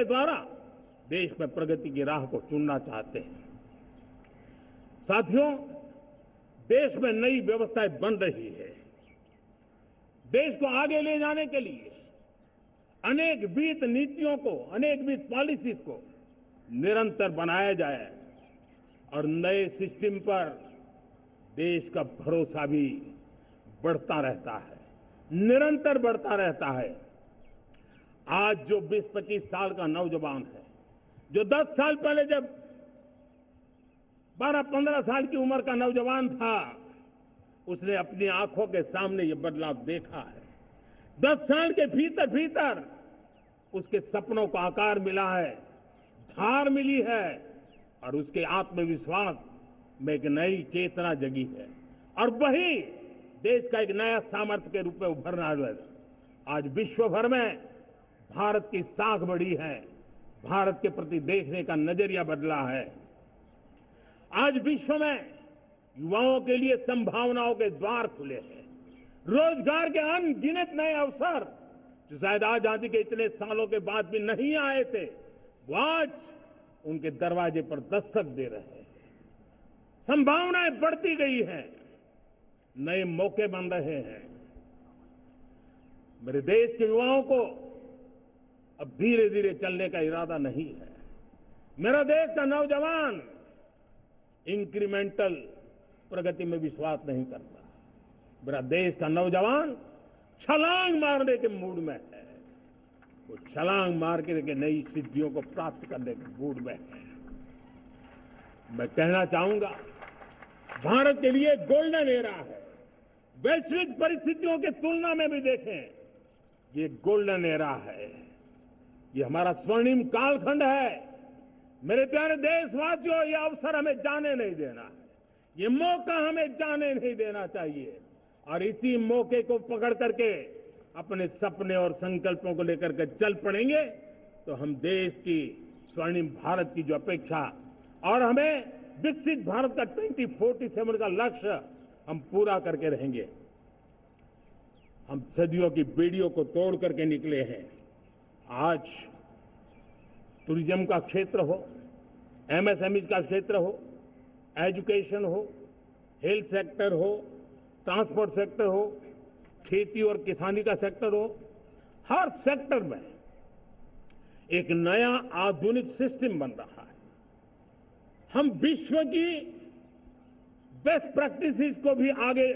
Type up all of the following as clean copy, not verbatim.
के द्वारा देश में प्रगति की राह को चुनना चाहते हैं। साथियों, देश में नई व्यवस्थाएं बन रही है। देश को आगे ले जाने के लिए अनेक वित्त नीतियों को, अनेक वित्त पॉलिसीज को निरंतर बनाया जाए और नए सिस्टम पर देश का भरोसा भी बढ़ता रहता है, निरंतर बढ़ता रहता है। आज जो 20-25 साल का नौजवान है, जो 10 साल पहले जब 12-15 साल की उम्र का नौजवान था, उसने अपनी आंखों के सामने ये बदलाव देखा है। 10 साल के भीतर भीतर उसके सपनों को आकार मिला है, धार मिली है और उसके आत्मविश्वास में एक नई चेतना जगी है और वही देश का एक नया सामर्थ्य के रूप में उभरना है। आज विश्व भर में भारत की साख बढ़ी है, भारत के प्रति देखने का नजरिया बदला है। आज विश्व में युवाओं के लिए संभावनाओं के द्वार खुले हैं, रोजगार के अनगिनत नए अवसर जो शायद आजादी के इतने सालों के बाद भी नहीं आए थे, वो आज उनके दरवाजे पर दस्तक दे रहे हैं। संभावनाएं बढ़ती गई हैं, नए मौके बन रहे हैं। मेरे देश के युवाओं को अब धीरे धीरे चलने का इरादा नहीं है। मेरा देश का नौजवान इंक्रीमेंटल प्रगति में विश्वास नहीं करता। मेरा देश का नौजवान छलांग मारने के मूड में है। वो छलांग मार के नई सिद्धियों को प्राप्त करने के मूड में है। मैं कहना चाहूंगा, भारत के लिए गोल्डन एरा है। वैश्विक परिस्थितियों की तुलना में भी देखें, ये गोल्डन एरा है, ये हमारा स्वर्णिम कालखंड है। मेरे प्यारे देशवासियों, ये अवसर हमें जाने नहीं देना है, ये मौका हमें जाने नहीं देना चाहिए और इसी मौके को पकड़ करके अपने सपने और संकल्पों को लेकर के चल पड़ेंगे तो हम देश की स्वर्णिम भारत की जो अपेक्षा और हमें विकसित भारत का 2047 का लक्ष्य हम पूरा करके रहेंगे। हम सदियों की बेड़ियों को तोड़ करके निकले हैं। आज टूरिज्म का क्षेत्र हो, एमएसएमई का क्षेत्र हो, एजुकेशन हो, हेल्थ सेक्टर हो, ट्रांसपोर्ट सेक्टर हो, खेती और किसानी का सेक्टर हो, हर सेक्टर में एक नया आधुनिक सिस्टम बन रहा है। हम विश्व की बेस्ट प्रैक्टिसेस को भी आगे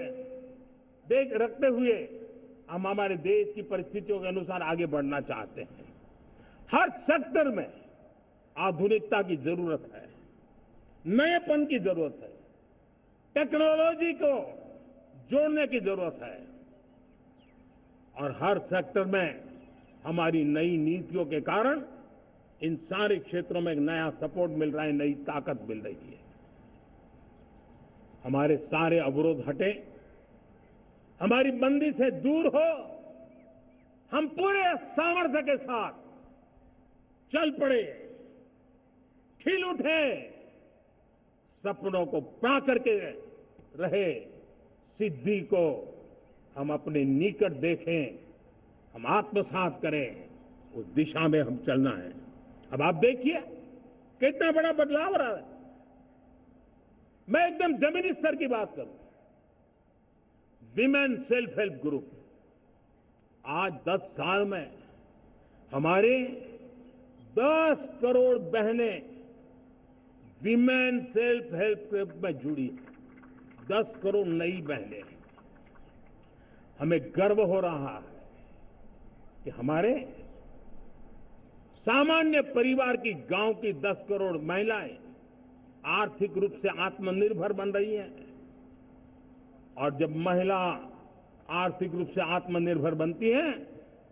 रखते हुए हम हमारे देश की परिस्थितियों के अनुसार आगे बढ़ना चाहते हैं। हर सेक्टर में आधुनिकता की जरूरत है, नएपन की जरूरत है, टेक्नोलॉजी को जोड़ने की जरूरत है और हर सेक्टर में हमारी नई नीतियों के कारण इन सारे क्षेत्रों में एक नया सपोर्ट मिल रहा है, नई ताकत मिल रही है। हमारे सारे अवरोध हटे, हमारी बंदी से दूर हो, हम पूरे सामर्थ्य के साथ चल पड़े, खिल उठे, सपनों को पा करके रहे, सिद्धि को हम अपने निकट देखें, हम आत्मसात करें, उस दिशा में हम चलना है। अब आप देखिए कितना बड़ा बदलाव हो रहा है। मैं एकदम जमीनी स्तर की बात करूं, विमेन सेल्फ हेल्प ग्रुप आज 10 साल में हमारे 10 करोड़ बहनें विमेन सेल्फ हेल्प ग्रुप में जुड़ी है। 10 करोड़ नई बहनें। हमें गर्व हो रहा है कि हमारे सामान्य परिवार की, गांव की 10 करोड़ महिलाएं आर्थिक रूप से आत्मनिर्भर बन रही हैं और जब महिला आर्थिक रूप से आत्मनिर्भर बनती हैं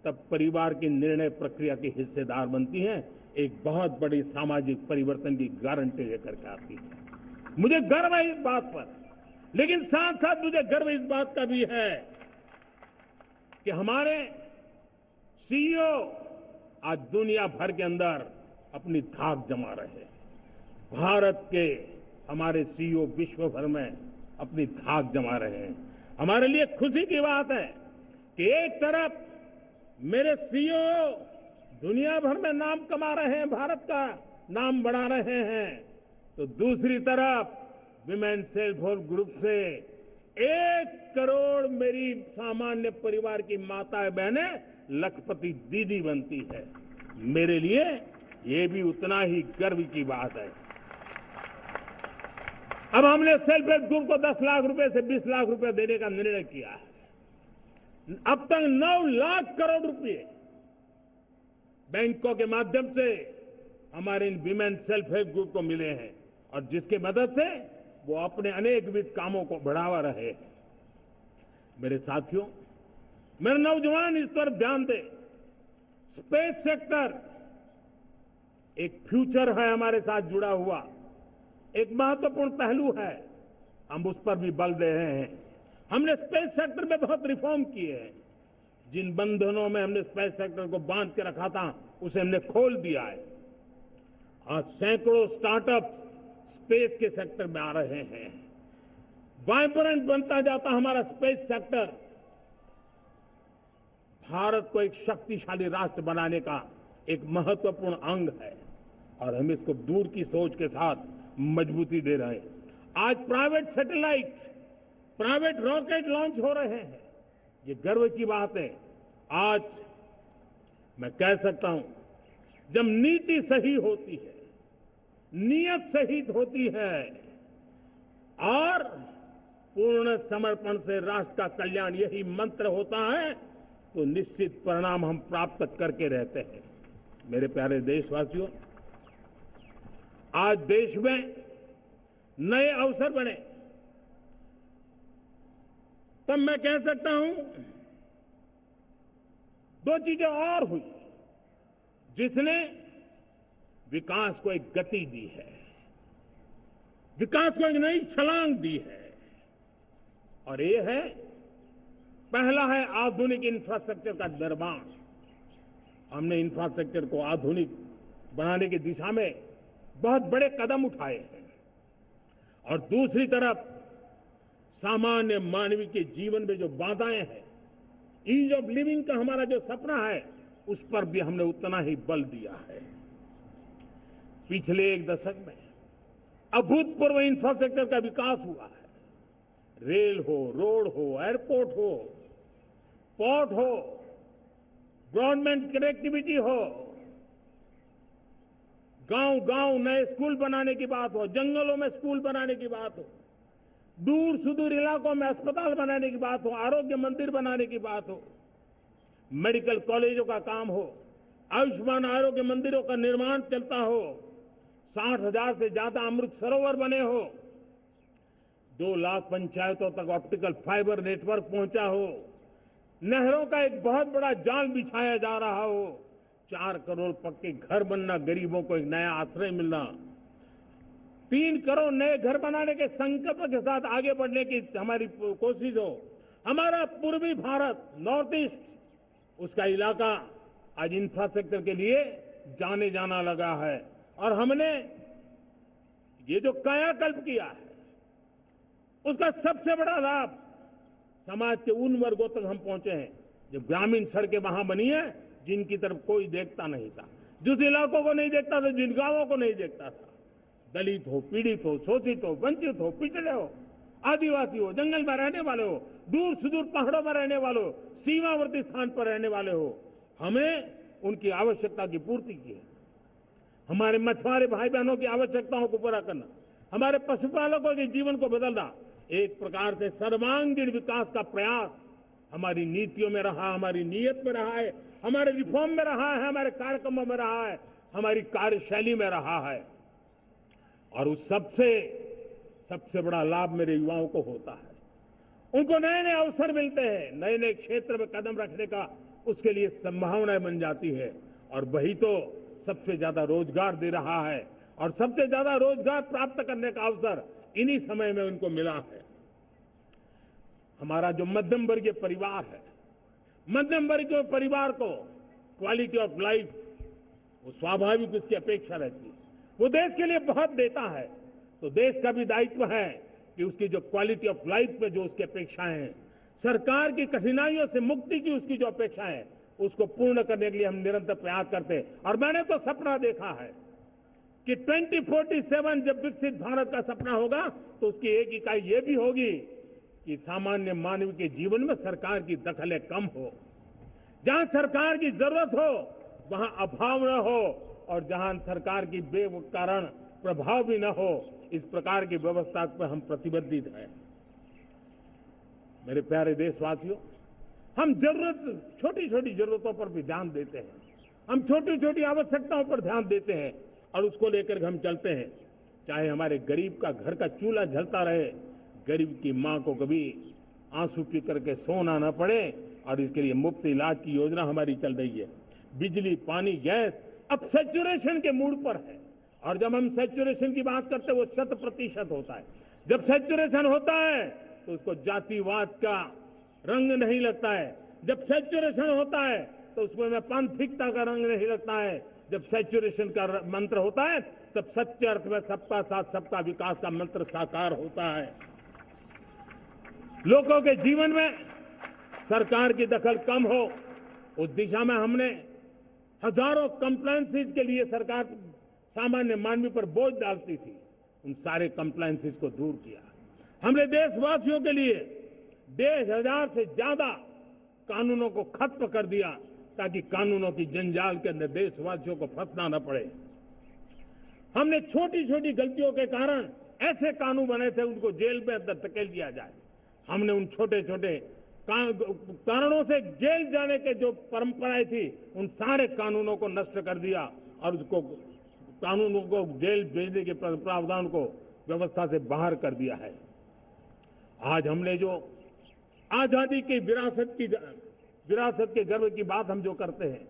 तब परिवार की निर्णय प्रक्रिया की हिस्सेदार बनती हैं, एक बहुत बड़ी सामाजिक परिवर्तन की गारंटी लेकर के आती है। मुझे गर्व है इस बात पर, लेकिन साथ साथ मुझे गर्व इस बात का भी है कि हमारे सीईओ आज दुनिया भर के अंदर अपनी धाक जमा रहे हैं। भारत के हमारे सीईओ विश्व भर में अपनी धाक जमा रहे हैं। हमारे लिए खुशी की बात है कि एक तरफ मेरे सीईओ दुनिया भर में नाम कमा रहे हैं, भारत का नाम बढ़ा रहे हैं, तो दूसरी तरफ विमेन सेल्फ हेल्प ग्रुप से 1 करोड़ मेरी सामान्य परिवार की माताएं बहनें लखपति दीदी बनती है। मेरे लिए ये भी उतना ही गर्व की बात है। अब हमने सेल्फ हेल्प ग्रुप को 10 लाख रुपए से 20 लाख रुपए देने का निर्णय किया है। अब तक 9 लाख करोड़ रुपए बैंकों के माध्यम से हमारे इन विमेन सेल्फ हेल्प ग्रुप को मिले हैं और जिसकी मदद से वो अपने अनेकविध कामों को बढ़ावा रहे हैं। मेरे साथियों, मेरे नौजवान इस तरफ ध्यान दें। स्पेस सेक्टर एक फ्यूचर है हमारे साथ जुड़ा हुआ, एक महत्वपूर्ण पहलू है। हम उस पर भी बल दे रहे हैं। हमने स्पेस सेक्टर में बहुत रिफॉर्म किए हैं। जिन बंधनों में हमने स्पेस सेक्टर को बांध के रखा था, उसे हमने खोल दिया है। आज सैकड़ों स्टार्टअप्स स्पेस के सेक्टर में आ रहे हैं। वाइब्रेंट बनता जाता हमारा स्पेस सेक्टर भारत को एक शक्तिशाली राष्ट्र बनाने का एक महत्वपूर्ण अंग है और हम इसको दूर की सोच के साथ मजबूती दे रहे हैं। आज private satellite, private rocket launch हो रहे हैं। ये गर्व की बात है। आज मैं कह सकता हूं, जब नीति सही होती है, नियत सही होती है और पूर्ण समर्पण से राष्ट्र का कल्याण यही मंत्र होता है, तो निश्चित परिणाम हम प्राप्त करके रहते हैं। मेरे प्यारे देशवासियों, आज देश में नए अवसर बने, तब मैं कह सकता हूं 2 चीजें और हुई जिसने विकास को एक गति दी है, विकास को एक नई छलांग दी है। और ये है, पहला है आधुनिक इंफ्रास्ट्रक्चर का निर्माण। हमने इंफ्रास्ट्रक्चर को आधुनिक बनाने की दिशा में बहुत बड़े कदम उठाए हैं। और दूसरी तरफ सामान्य मानवीय के जीवन में जो बाधाएं हैं, ईज ऑफ लिविंग का हमारा जो सपना है, उस पर भी हमने उतना ही बल दिया है। पिछले 1 दशक में अभूतपूर्व इंफ्रास्ट्रक्चर का विकास हुआ है। रेल हो, रोड हो, एयरपोर्ट हो, पोर्ट हो, ब्रॉडबैंड कनेक्टिविटी हो, गांव-गांव नए स्कूल बनाने की बात हो, जंगलों में स्कूल बनाने की बात हो, दूर सुदूर इलाकों में अस्पताल बनाने की बात हो, आरोग्य मंदिर बनाने की बात हो, मेडिकल कॉलेजों का काम हो, आयुष्मान आरोग्य मंदिरों का निर्माण चलता हो, 60,000 से ज्यादा अमृत सरोवर बने हो, 2 लाख पंचायतों तक ऑप्टिकल फाइबर नेटवर्क पहुंचा हो, नहरों का एक बहुत बड़ा जाल बिछाया जा रहा हो, 4 करोड़ पक्के घर बनना, गरीबों को एक नया आश्रय मिलना, 3 करोड़ नए घर बनाने के संकल्प के साथ आगे बढ़ने की हमारी कोशिश हो। हमारा पूर्वी भारत, नॉर्थ ईस्ट, उसका इलाका आज इंफ्रास्ट्रक्चर के लिए जाने जाना लगा है। और हमने ये जो कायाकल्प किया है, उसका सबसे बड़ा लाभ समाज के उन वर्गों तक हम पहुंचे हैं जो ग्रामीण सड़कें वहां बनी है जिनकी तरफ कोई देखता नहीं था, जिस इलाकों को नहीं देखता था, जिन गांवों को नहीं देखता था। दलित हो, पीड़ित हो, शोषित हो, वंचित हो, पिछड़े हो, आदिवासी हो, जंगल में रहने वाले हो, दूर सुदूर पहाड़ों में रहने वाले हो, सीमावर्ती स्थान पर रहने वाले हो, हमने उनकी आवश्यकता की पूर्ति की है। हमारे मछुआरे भाई बहनों की आवश्यकताओं को पूरा करना, हमारे पशुपालकों के जीवन को बदलना, एक प्रकार से सर्वांगीण विकास का प्रयास हमारी नीतियों में रहा, हमारी नीयत में रहा है, हमारे रिफॉर्म में रहा है, हमारे कार्यक्रमों में रहा है, हमारी कार्यशैली में रहा है। और उस सबसे बड़ा लाभ मेरे युवाओं को होता है। उनको नए नए अवसर मिलते हैं, नए नए क्षेत्र में कदम रखने का उसके लिए संभावनाएं बन जाती है। और वही तो सबसे ज्यादा रोजगार दे रहा है। और सबसे ज्यादा रोजगार प्राप्त करने का अवसर इन्हीं समय में उनको मिला है। हमारा जो मध्यम वर्गीय परिवार है, मध्यम वर्गीय परिवार को क्वालिटी ऑफ लाइफ, वो स्वाभाविक उसकी अपेक्षा रहती है। वो देश के लिए बहुत देता है, तो देश का भी दायित्व है कि उसकी जो क्वालिटी ऑफ लाइफ में जो उसकी अपेक्षाएं हैं, सरकार की कठिनाइयों से मुक्ति की उसकी जो अपेक्षाएं हैं, उसको पूर्ण करने के लिए हम निरंतर प्रयास करते हैं। और मैंने तो सपना देखा है कि 2047 जब विकसित भारत का सपना होगा तो उसकी एक इकाई ये भी होगी कि सामान्य मानव के जीवन में सरकार की दखलें कम हो, जहां सरकार की जरूरत हो वहां अभाव न हो, और जहां सरकार की बेकारण प्रभाव भी न हो, इस प्रकार की व्यवस्था पर हम प्रतिबद्ध हैं। मेरे प्यारे देशवासियों, हम छोटी छोटी जरूरतों पर भी ध्यान देते हैं, हम छोटी छोटी आवश्यकताओं पर ध्यान देते हैं और उसको लेकर हम चलते हैं। चाहे हमारे गरीब का घर का चूल्हा जलता रहे, गरीब की मां को कभी आंसू पी करके सोना न पड़े, और इसके लिए मुफ्त इलाज की योजना हमारी चल रही है। बिजली, पानी, गैस अब सैचुरेशन के मूड पर है, और जब हम सैचुरेशन की बात करते हैं वो 100% होता है। जब सैचुरेशन होता है तो उसको जातिवाद का रंग नहीं लगता है। जब सैचुरेशन होता है तो उसमें पांथिकता का रंग नहीं लगता है। जब सैचुरेशन का मंत्र होता है तब सच्चे अर्थ में सबका साथ सबका विकास का मंत्र साकार होता है। लोगों के जीवन में सरकार की दखल कम हो, उस दिशा में हमने हजारों कंप्लायंसेस के लिए सरकार सामान्य मानवी पर बोझ डालती थी, उन सारे कंप्लायंसेस को दूर किया। हमने देशवासियों के लिए 1,500 से ज्यादा कानूनों को खत्म कर दिया ताकि कानूनों की जंजाल के अंदर देशवासियों को फंसना न पड़े। हमने छोटी छोटी गलतियों के कारण ऐसे कानून बने थे उनको जेल में अंदर धकेल दिया जाए। हमने उन छोटे छोटे कारणों से जेल जाने के जो परंपराएं थी उन सारे कानूनों को नष्ट कर दिया और उसको कानूनों को जेल भेजने के प्रावधान को व्यवस्था से बाहर कर दिया है। आज हमने जो आजादी की विरासत के गर्व की बात हम जो करते हैं,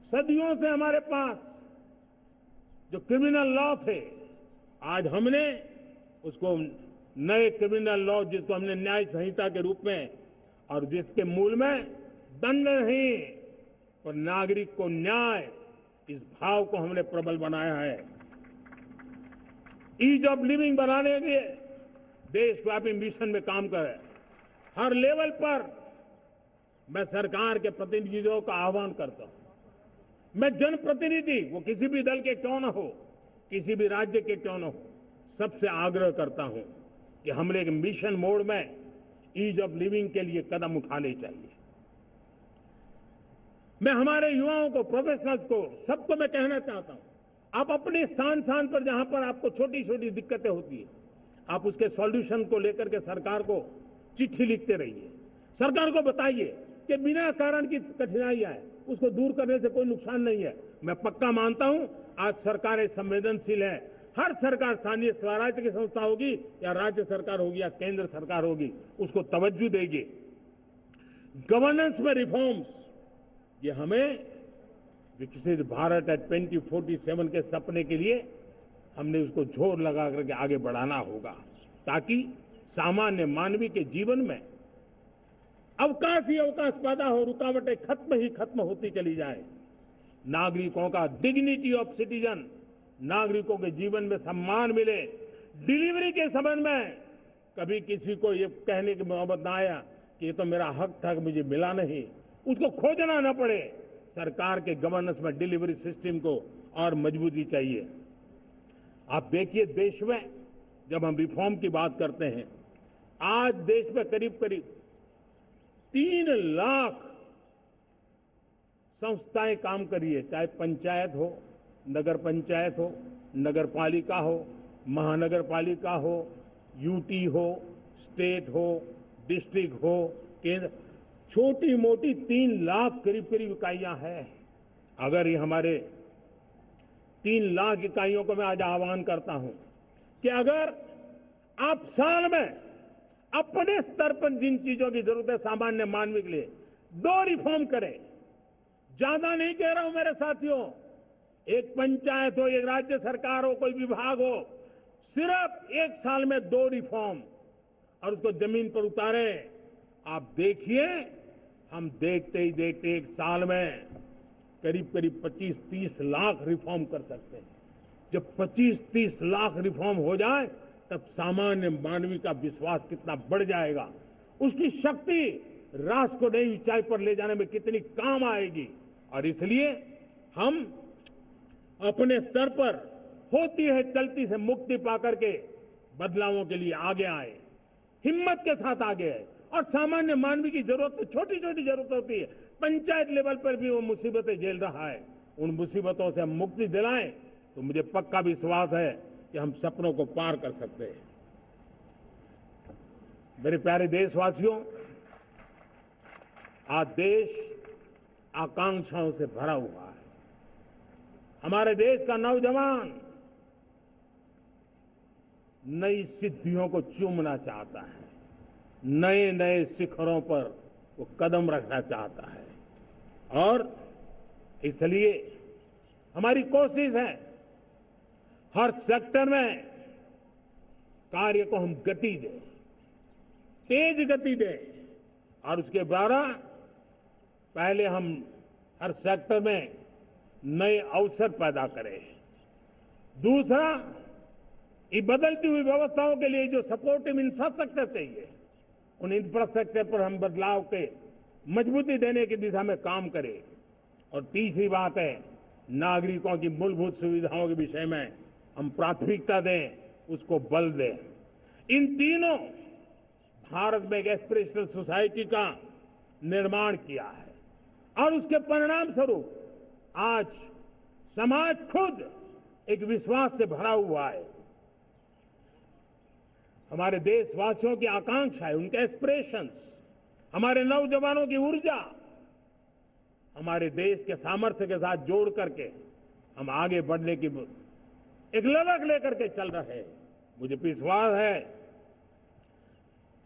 सदियों से हमारे पास जो क्रिमिनल लॉ थे, आज हमने उसको नए क्रिमिनल लॉ जिसको हमने न्याय संहिता के रूप में, और जिसके मूल में दंड नहीं और नागरिक को न्याय, इस भाव को हमने प्रबल बनाया है। ईज ऑफ लिविंग बनाने के लिए देशव्यापी मिशन में काम कर रहे हैं। हर लेवल पर मैं सरकार के प्रतिनिधियों का आह्वान करता हूं। मैं जनप्रतिनिधि, वो किसी भी दल के क्यों न हो, किसी भी राज्य के क्यों न हो, सबसे आग्रह करता हूं कि हम एक मिशन मोड में ईज ऑफ लिविंग के लिए कदम उठाने चाहिए। मैं हमारे युवाओं को, प्रोफेशनल्स को, सबको मैं कहना चाहता हूं, आप अपने स्थान पर जहां पर आपको छोटी छोटी दिक्कतें होती है, आप उसके सॉल्यूशन को लेकर के सरकार को चिट्ठी लिखते रहिए। सरकार को बताइए कि बिना कारण की कठिनाइयां है, उसको दूर करने से कोई नुकसान नहीं है। मैं पक्का मानता हूं आज सरकारें संवेदनशील है। हर सरकार, स्थानीय स्वराज्य की संस्था होगी या राज्य सरकार होगी या केंद्र सरकार होगी, उसको तवज्जो देगी। गवर्नेंस में रिफॉर्म्स, ये हमें विकसित भारत एट 2047 के सपने के लिए हमने उसको जोर लगा करके आगे बढ़ाना होगा, ताकि सामान्य मानवी के जीवन में अवकाश ही अवकाश पैदा हो, रुकावटें खत्म होती चली जाए। नागरिकों का डिग्निटी ऑफ सिटीजन, नागरिकों के जीवन में सम्मान मिले। डिलीवरी के संबंध में कभी किसी को ये कहने की नौबत ना आया कि ये तो मेरा हक था कि मुझे मिला नहीं, उसको खोजना न पड़े। सरकार के गवर्नेंस में डिलीवरी सिस्टम को और मजबूती चाहिए। आप देखिए, देश में जब हम रिफॉर्म की बात करते हैं, आज देश में करीब 3 लाख संस्थाएं काम कर रही है, चाहे पंचायत हो, नगर पंचायत हो, नगर पालिका हो, महानगर पालिका हो, यूटी हो, स्टेट हो, डिस्ट्रिक्ट हो, केंद्र, छोटी मोटी 3 लाख करीब इकाइयां हैं। अगर ये हमारे 3 लाख इकाइयों को मैं आज आह्वान करता हूं कि अगर आप साल में अपने स्तर पर जिन चीजों की जरूरत है सामान्य मानवी के लिए, 2 रिफॉर्म करें। ज्यादा नहीं कह रहा हूं मेरे साथियों, एक पंचायत हो, एक राज्य सरकार हो, कोई विभाग हो, सिर्फ 1 साल में 2 रिफॉर्म और उसको जमीन पर उतारें। आप देखिए, हम देखते ही देखते 1 साल में करीब 25-30 लाख रिफॉर्म कर सकते हैं। जब 25-30 लाख रिफॉर्म हो जाए तब सामान्य मानवी का विश्वास कितना बढ़ जाएगा, उसकी शक्ति राष्ट्र को नई ऊंचाई पर ले जाने में कितनी काम आएगी। और इसलिए हम अपने स्तर पर होती है चलती से मुक्ति पाकर के बदलावों के लिए आगे आए, हिम्मत के साथ आगे आए। और सामान्य मानवीय की जरूरत तो छोटी छोटी जरूरत होती है, पंचायत लेवल पर भी वो मुसीबतें झेल रहा है, उन मुसीबतों से हम मुक्ति दिलाएं तो मुझे पक्का विश्वास है कि हम सपनों को पार कर सकते हैं। मेरे प्यारे देशवासियों, आज देश आकांक्षाओं से भरा हुआ है। हमारे देश का नौजवान नई सिद्धियों को चूमना चाहता है, नए नए शिखरों पर वो कदम रखना चाहता है। और इसलिए हमारी कोशिश है हर सेक्टर में कार्य को हम गति दें, तेज गति दें। और उसके द्वारा पहले हम हर सेक्टर में नए अवसर पैदा करें। दूसरा, ये बदलती हुई व्यवस्थाओं के लिए जो सपोर्टिव इंफ्रास्ट्रक्चर चाहिए, उन इंफ्रास्ट्रक्चर पर हम बदलाव के मजबूती देने की दिशा में काम करें। और तीसरी बात है, नागरिकों की मूलभूत सुविधाओं के विषय में हम प्राथमिकता दें, उसको बल दें। इन तीनों भारत में एक एस्पिरेशनल सोसाइटी का निर्माण किया है और उसके परिणाम स्वरूप आज समाज खुद एक विश्वास से भरा हुआ है। हमारे देशवासियों की आकांक्षा है, उनके एस्पिरेशंस, हमारे नौजवानों की ऊर्जा हमारे देश के सामर्थ्य के साथ जोड़ करके हम आगे बढ़ने की एक ललक लेकर के चल रहे हैं। मुझे विश्वास है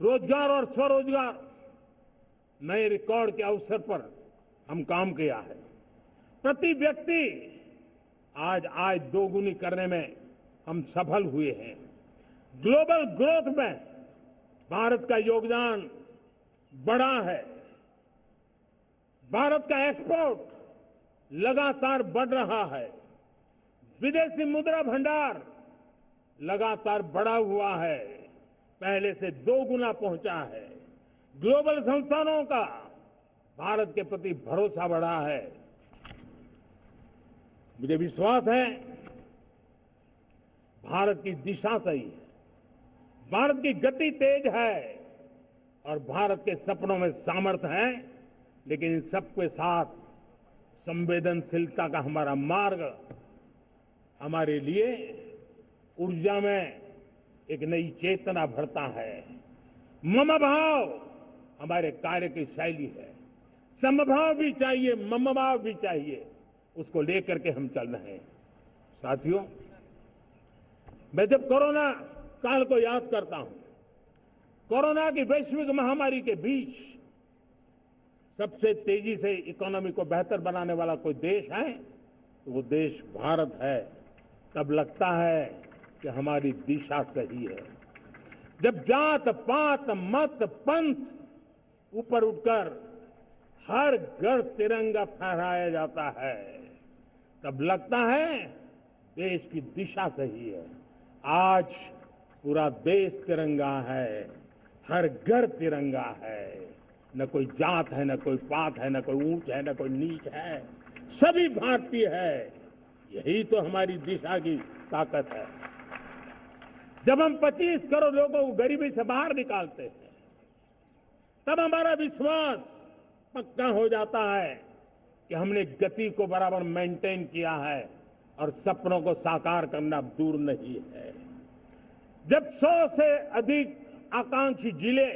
रोजगार और स्वरोजगार नए रिकॉर्ड के अवसर पर हम काम किया है। प्रति व्यक्ति आज आय दोगुनी करने में हम सफल हुए हैं। ग्लोबल ग्रोथ में भारत का योगदान बड़ा है। भारत का एक्सपोर्ट लगातार बढ़ रहा है। विदेशी मुद्रा भंडार लगातार बढ़ा हुआ है, पहले से 2 गुना पहुंचा है। ग्लोबल संस्थानों का भारत के प्रति भरोसा बढ़ा है। मुझे विश्वास है भारत की दिशा सही है, भारत की गति तेज है और भारत के सपनों में सामर्थ्य है। लेकिन इन सबके साथ संवेदनशीलता का हमारा मार्ग हमारे लिए ऊर्जा में एक नई चेतना भरता है। मम भाव हमारे कार्य की शैली है। समभाव भी चाहिए, मम भाव भी चाहिए, उसको लेकर के हम चल रहे हैं। साथियों, मैं जब कोरोना काल को याद करता हूं, कोरोना की वैश्विक महामारी के बीच सबसे तेजी से इकोनॉमी को बेहतर बनाने वाला कोई देश है तो वो देश भारत है। तब लगता है कि हमारी दिशा सही है। जब जात पात मत पंथ ऊपर उठकर हर घर तिरंगा फहराया जाता है, तब लगता है देश की दिशा सही है। आज पूरा देश तिरंगा है, हर घर तिरंगा है। न कोई जात है, न कोई पात है, न कोई ऊंच है, न कोई नीच है, सभी भारतीय है। यही तो हमारी दिशा की ताकत है। जब हम 25 करोड़ लोगों को गरीबी से बाहर निकालते हैं, तब हमारा विश्वास पक्का हो जाता है कि हमने गति को बराबर मेंटेन किया है और सपनों को साकार करना दूर नहीं है। जब 100 से अधिक आकांक्षी जिले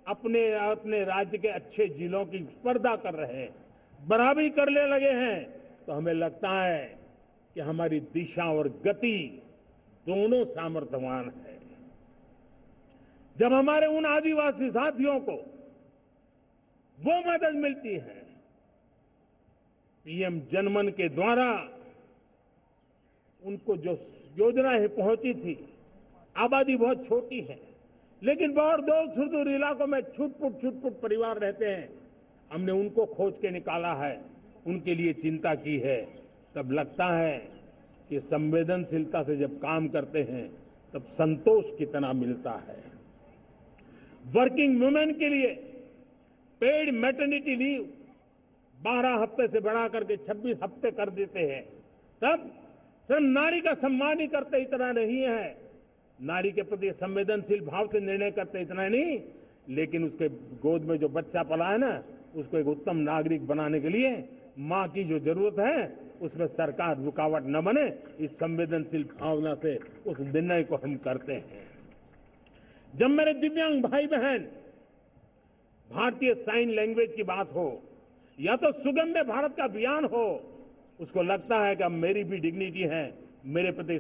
अपने अपने राज्य के अच्छे जिलों की स्पर्धा कर रहे हैं, बराबरी करने लगे हैं, तो हमें लगता है कि हमारी दिशा और गति दोनों सामर्थ्यवान है। जब हमारे उन आदिवासी साथियों को वो मदद मिलती है, पीएम जनमन के द्वारा उनको जो योजनाएं पहुंची थी, आबादी बहुत छोटी है लेकिन बहुत दूर सुदूर इलाकों में छुटपुट परिवार रहते हैं, हमने उनको खोज के निकाला है, उनके लिए चिंता की है। तब लगता है कि संवेदनशीलता से जब काम करते हैं तब संतोष कितना मिलता है। वर्किंग वुमेन के लिए पेड मैटरनिटी लीव 12 हफ्ते से बढ़ा करके 26 हफ्ते कर देते हैं। तब सिर्फ नारी का सम्मान ही करते इतना नहीं है, नारी के प्रति संवेदनशील भाव से निर्णय करते इतना नहीं, लेकिन उसके गोद में जो बच्चा पला है ना, उसको एक उत्तम नागरिक बनाने के लिए मां की जो जरूरत है उसमें सरकार रुकावट न बने, इस संवेदनशील भावना से उस निर्णय को हम करते हैं। जब मेरे दिव्यांग भाई बहन भारतीय साइन लैंग्वेज की बात हो या तो सुगम्य भारत का अभियान हो, उसको लगता है कि अब मेरी भी डिग्निटी है, मेरे प्रति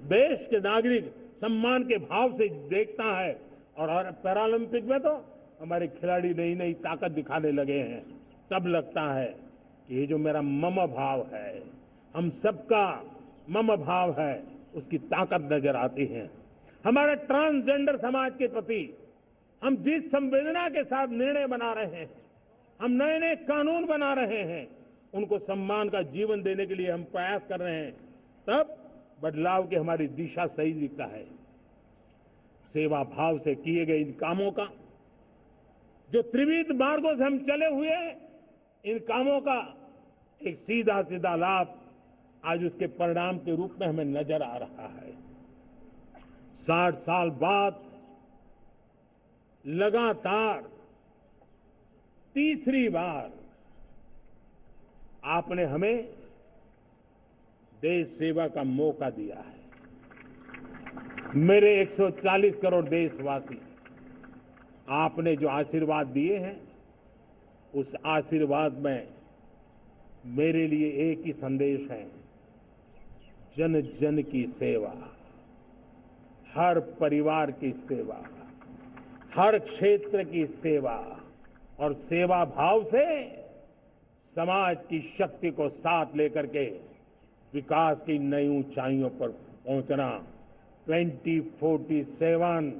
देश के नागरिक सम्मान के भाव से देखता है। और पैरालंपिक में तो हमारे खिलाड़ी नई नई ताकत दिखाने लगे हैं, तब लगता है कि ये जो मेरा मम भाव है, हम सबका मम भाव है, उसकी ताकत नजर आती है। हमारे ट्रांसजेंडर समाज के प्रति हम जिस संवेदना के साथ निर्णय बना रहे हैं, हम नए नए कानून बना रहे हैं, उनको सम्मान का जीवन देने के लिए हम प्रयास कर रहे हैं, तब बदलाव की हमारी दिशा सही दिखता है। सेवा भाव से किए गए इन कामों का, जो त्रिविध मार्गों से हम चले हुए हैं, इन कामों का एक सीधा सीधा लाभ आज उसके परिणाम के रूप में हमें नजर आ रहा है। 60 साल बाद लगातार तीसरी बार आपने हमें देश सेवा का मौका दिया है। मेरे 140 करोड़ देशवासी, आपने जो आशीर्वाद दिए हैं, उस आशीर्वाद में मेरे लिए एक ही संदेश है, जन जन की सेवा, हर परिवार की सेवा, हर क्षेत्र की सेवा, और सेवा भाव से समाज की शक्ति को साथ लेकर के विकास की नई ऊंचाइयों पर पहुंचना। 2047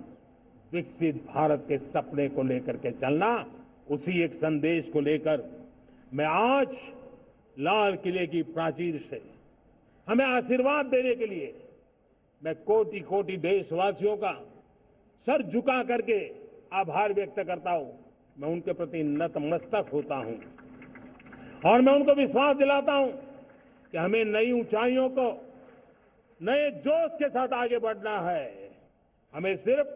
विकसित भारत के सपने को लेकर के चलना, उसी एक संदेश को लेकर मैं आज लाल किले की प्राचीर से हमें आशीर्वाद देने के लिए मैं कोटि कोटि देशवासियों का सर झुका करके आभार व्यक्त करता हूं। मैं उनके प्रति नतमस्तक होता हूं और मैं उनको विश्वास दिलाता हूं कि हमें नई ऊंचाइयों को नए जोश के साथ आगे बढ़ना है। हमें सिर्फ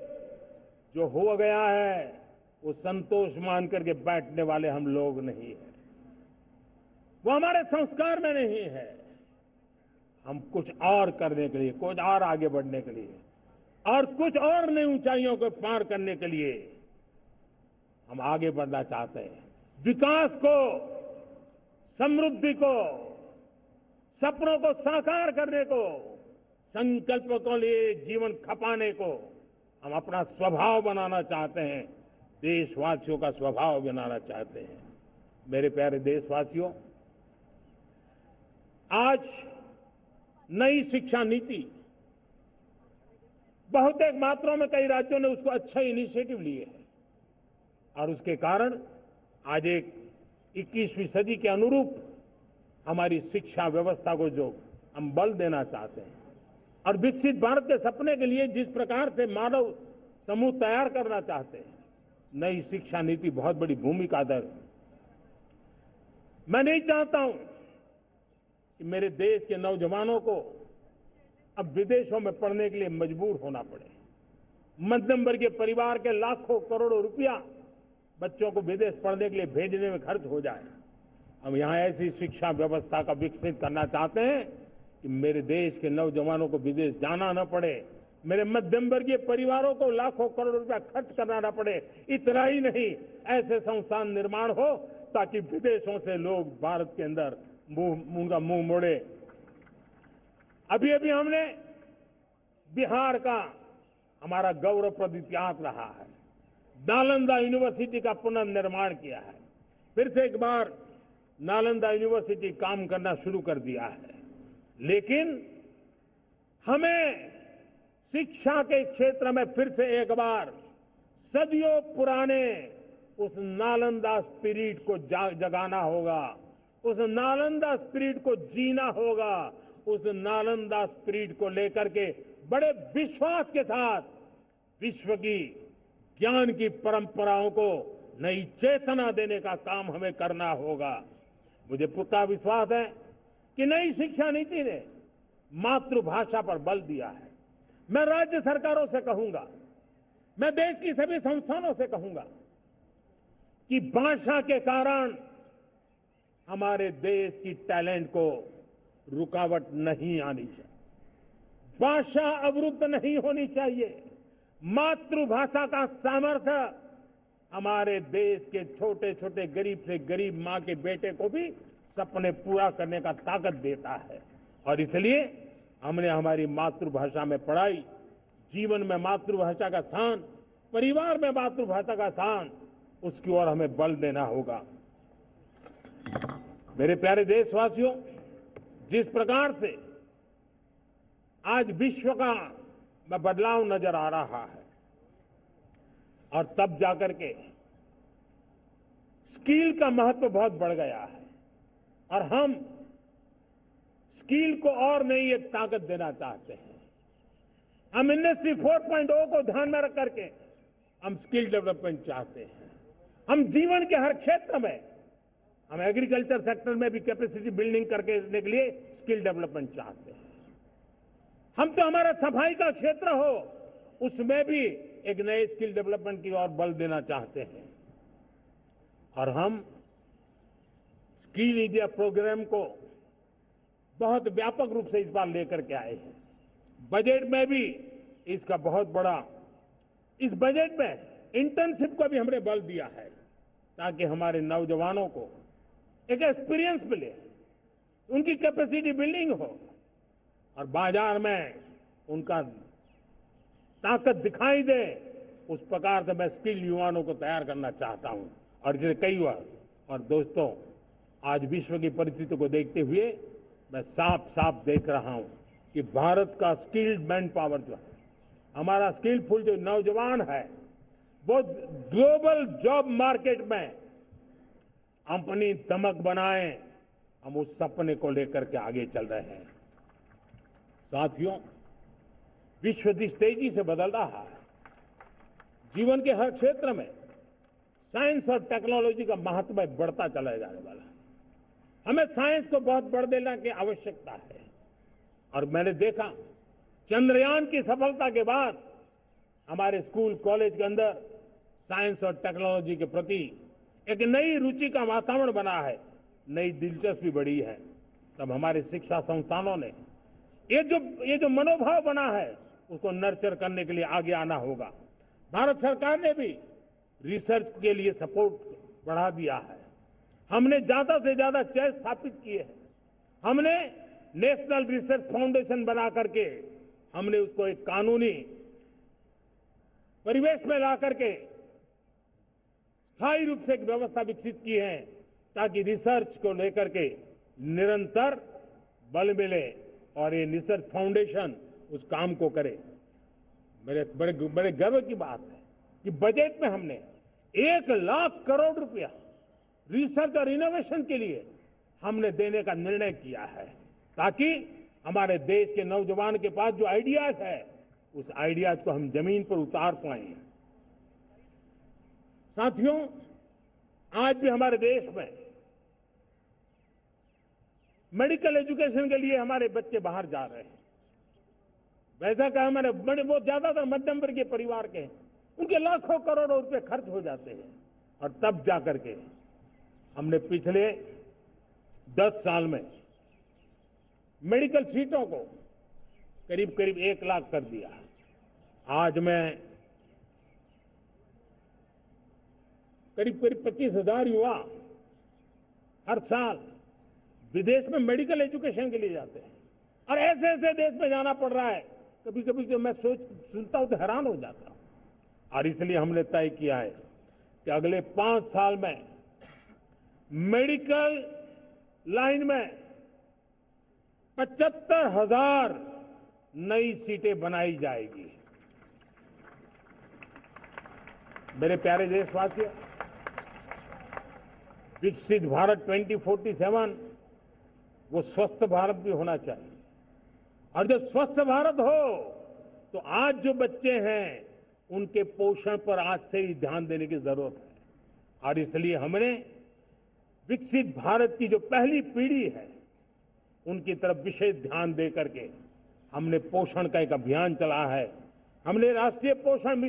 जो हो गया है वो संतोष मान करके बैठने वाले हम लोग नहीं हैं, वो हमारे संस्कार में नहीं है। हम कुछ और करने के लिए, कुछ और आगे बढ़ने के लिए और कुछ और नई ऊंचाइयों को पार करने के लिए हम आगे बढ़ना चाहते हैं। विकास को, समृद्धि को, सपनों को साकार करने को, संकल्प को लिए जीवन खपाने को हम अपना स्वभाव बनाना चाहते हैं, देशवासियों का स्वभाव बनाना चाहते हैं। मेरे प्यारे देशवासियों, आज नई शिक्षा नीति बहुतेक मात्रा में कई राज्यों ने उसको अच्छा इनिशिएटिव लिए हैं और उसके कारण आज एक 21वीं सदी के अनुरूप हमारी शिक्षा व्यवस्था को जो हम बल देना चाहते हैं और विकसित भारत के सपने के लिए जिस प्रकार से मानव समूह तैयार करना चाहते हैं, नई शिक्षा नीति बहुत बड़ी भूमिका अदा है। मैं नहीं चाहता हूं कि मेरे देश के नौजवानों को अब विदेशों में पढ़ने के लिए मजबूर होना पड़े। मध्यम वर्गीय परिवार के लाखों करोड़ों रुपया बच्चों को विदेश पढ़ने के लिए भेजने में खर्च हो जाए। हम यहां ऐसी शिक्षा व्यवस्था का विकसित करना चाहते हैं कि मेरे देश के नौजवानों को विदेश जाना न पड़े, मेरे मध्यम वर्गीय परिवारों को लाखों करोड़ रुपया खर्च करना न पड़े। इतना ही नहीं, ऐसे संस्थान निर्माण हो ताकि विदेशों से लोग भारत के अंदर उनका मुंह मोड़े। अभी अभी हमने बिहार का हमारा गौरवप्रद इतिहास रहा है, नालंदा यूनिवर्सिटी का पुनर्निर्माण किया है। फिर से एक बार नालंदा यूनिवर्सिटी काम करना शुरू कर दिया है, लेकिन हमें शिक्षा के क्षेत्र में फिर से एक बार सदियों पुराने उस नालंदा स्पिरिट को जगाना होगा, उस नालंदा स्पिरिट को जीना होगा, उस नालंदा स्पिरिट को लेकर के बड़े विश्वास के साथ विश्व की ज्ञान की परंपराओं को नई चेतना देने का काम हमें करना होगा। मुझे पक्का विश्वास है कि नई शिक्षा नीति ने मातृभाषा पर बल दिया है। मैं राज्य सरकारों से कहूंगा, मैं देश की सभी संस्थानों से कहूंगा कि भाषा के कारण हमारे देश की टैलेंट को रुकावट नहीं आनी चाहिए, भाषा अवरुद्ध नहीं होनी चाहिए। मातृभाषा का सामर्थ्य हमारे देश के छोटे छोटे गरीब से गरीब मां के बेटे को भी सपने पूरा करने का ताकत देता है। और इसलिए हमने हमारी मातृभाषा में पढ़ाई, जीवन में मातृभाषा का स्थान, परिवार में मातृभाषा का स्थान, उसकी ओर हमें बल देना होगा। मेरे प्यारे देशवासियों, जिस प्रकार से आज विश्व का में बदलाव नजर आ रहा है और तब जाकर के स्किल का महत्व बहुत बढ़ गया है और हम स्किल को और नई एक ताकत देना चाहते हैं। हम इंडस्ट्री 4.0 को ध्यान में रख करके हम स्किल डेवलपमेंट चाहते हैं। हम जीवन के हर क्षेत्र में, हम एग्रीकल्चर सेक्टर में भी कैपेसिटी बिल्डिंग करके देने के लिए स्किल डेवलपमेंट चाहते हैं। हम तो हमारा सफाई का क्षेत्र हो, उसमें भी एक नए स्किल डेवलपमेंट की ओर बल देना चाहते हैं। और हम स्किल इंडिया प्रोग्राम को बहुत व्यापक रूप से इस बार लेकर के आए हैं। बजट में भी इसका बहुत बड़ा, इस बजट में इंटर्नशिप को भी हमने बल दिया है ताकि हमारे नौजवानों को एक एक्सपीरियंस मिले, उनकी कैपेसिटी बिल्डिंग हो और बाजार में उनका ताकत दिखाई दे। उस प्रकार से मैं स्किल युवाओं को तैयार करना चाहता हूं। और जैसे कई बार, और दोस्तों, आज विश्व की परिस्थिति को देखते हुए मैं साफ साफ देख रहा हूं कि भारत का स्किल्ड मैन पावर जो है, हमारा स्किलफुल जो नौजवान है, वो ग्लोबल जॉब मार्केट में अपनी दमक बनाए। हम उस सपने को लेकर के आगे चल रहे हैं। साथियों, विश्व जिस तेजी से बदल रहा है, जीवन के हर क्षेत्र में साइंस और टेक्नोलॉजी का महत्व बढ़ता चला जाने वाला है। हमें साइंस को बहुत बढ़ देने की आवश्यकता है। और मैंने देखा, चंद्रयान की सफलता के बाद हमारे स्कूल कॉलेज के अंदर साइंस और टेक्नोलॉजी के प्रति एक नई रुचि का वातावरण बना है, नई दिलचस्पी बढ़ी है। तब हमारे शिक्षा संस्थानों ने ये जो मनोभाव बना है, उसको नर्चर करने के लिए आगे आना होगा। भारत सरकार ने भी रिसर्च के लिए सपोर्ट बढ़ा दिया है। हमने ज्यादा से ज्यादा चेस स्थापित किए हैं। हमने नेशनल रिसर्च फाउंडेशन बना करके हमने उसको एक कानूनी परिवेश में ला करके स्थायी रूप से एक व्यवस्था विकसित की है ताकि रिसर्च को लेकर के निरंतर बल मिले और ये रिसर्च फाउंडेशन उस काम को करे। मेरे बड़े गर्व की बात है कि बजट में हमने 1 लाख करोड़ रुपया रिसर्च और इनोवेशन के लिए हमने देने का निर्णय किया है ताकि हमारे देश के नौजवान के पास जो आइडियाज है, उस आइडियाज को हम जमीन पर उतार पाएं। साथियों, आज भी हमारे देश में मेडिकल एजुकेशन के लिए हमारे बच्चे बाहर जा रहे हैं। वैसा कहा हमारे वो ज्यादातर मध्यम वर्गीय परिवार के हैं, उनके लाखों करोड़ों रुपए खर्च हो जाते हैं। और तब जाकर के हमने पिछले 10 साल में मेडिकल सीटों को करीब करीब 1 लाख कर दिया। आज मैं करीब करीब 25,000 युवा हर साल विदेश में मेडिकल एजुकेशन के लिए जाते हैं। और ऐसे ऐसे देश में जाना पड़ रहा है, कभी कभी जो मैं सुनता हूं तो हैरान हो जाता हूं। और इसलिए हमने तय किया है कि अगले 5 साल में मेडिकल लाइन में 75,000 नई सीटें बनाई जाएगी। मेरे प्यारे देशवासियों, विकसित भारत 2047 वो स्वस्थ भारत भी होना चाहिए। और जब स्वस्थ भारत हो तो आज जो बच्चे हैं उनके पोषण पर आज से ही ध्यान देने की जरूरत है। और इसलिए हमने विकसित भारत की जो पहली पीढ़ी है उनकी तरफ विशेष ध्यान दे करके हमने पोषण का एक अभियान चला है। हमने राष्ट्रीय पोषण